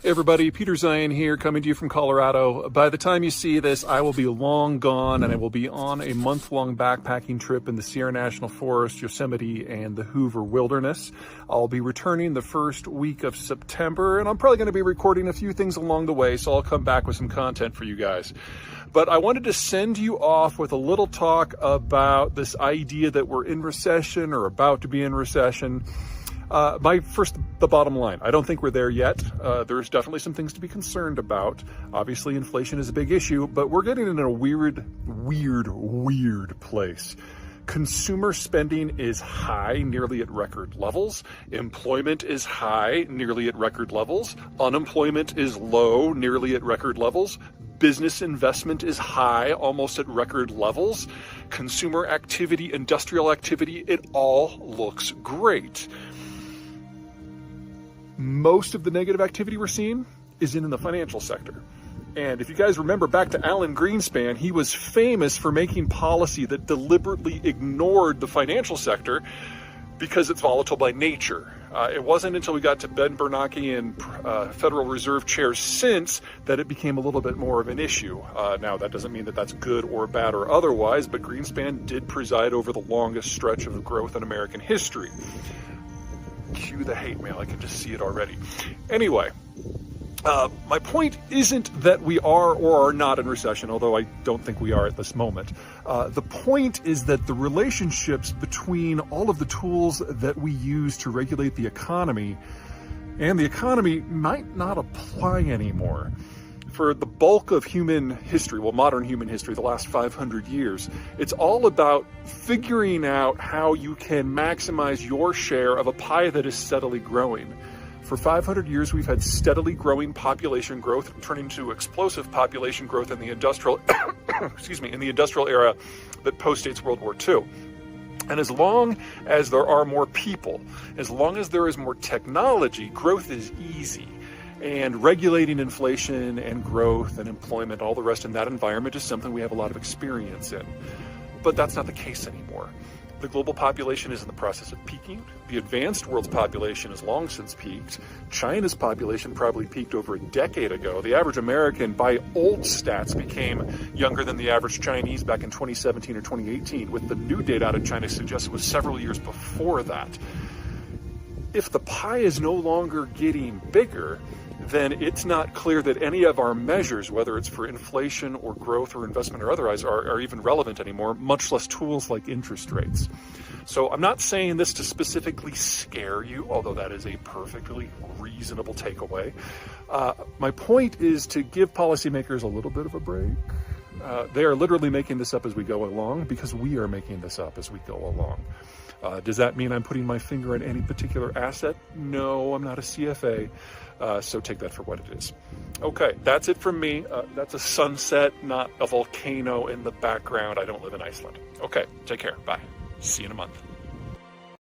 Hey everybody, Peter Zeihan here, coming to you from Colorado. By the time you see this, I will be long gone and I will be on a month-long backpacking trip in the Sierra National Forest, Yosemite, and the Hoover Wilderness. I'll be returning the first week of September, and I'm probably going to be recording a few things along the way, so I'll come back with some content for you guys. But I wanted to send you off with a little talk about this idea that we're in recession or about to be in recession. The bottom line, I don't think we're there yet. There's definitely some things to be concerned about. Obviously, inflation is a big issue, but we're getting in a weird place. Consumer spending is high, nearly at record levels. Employment is high, nearly at record levels. Unemployment is low, nearly at record levels. Business investment is high, almost at record levels. Consumer activity, industrial activity, it all looks great. Most of the negative activity we're seeing is in the financial sector. And if you guys remember back to Alan Greenspan, he was famous for making policy that deliberately ignored the financial sector because it's volatile by nature. It wasn't until we got to Ben Bernanke and Federal Reserve chairs since that it became a little bit more of an issue. Now, that doesn't mean that that's good or bad or otherwise, but Greenspan did preside over the longest stretch of growth in American history. Cue the hate mail, I can just see it already. Anyway, my point isn't that we are or are not in recession, although I don't think we are at this moment. The point is that the relationships between all of the tools that we use to regulate the economy and the economy might not apply anymore. For the bulk of human history, well, modern human history, the last 500 years, it's all about figuring out how you can maximize your share of a pie that is steadily growing. For 500 years, we've had steadily growing population growth, turning to explosive population growth in the industrial, in the industrial era that postdates World War II. And as long as there are more people, as long as there is more technology, growth is easy. And regulating inflation and growth and employment, all the rest in that environment is something we have a lot of experience in. But that's not the case anymore. The global population is in the process of peaking. The advanced world's population has long since peaked. China's population probably peaked over a decade ago. The average American, by old stats, became younger than the average Chinese back in 2017 or 2018, with the new data out of China suggests it was several years before that. If the pie is no longer getting bigger, then it's not clear that any of our measures, whether it's for inflation or growth or investment or otherwise, are even relevant anymore, much less tools like interest rates. So I'm not saying this to specifically scare you, although that is a perfectly reasonable takeaway. My point is to give policymakers a little bit of a break. They are literally making this up as we go along because we are making this up as we go along. Does that mean I'm putting my finger on any particular asset? No, I'm not a CFA, so take that for what it is. Okay, that's it from me. That's a sunset, not a volcano in the background. I don't live in Iceland. Okay, take care. Bye. See you in a month.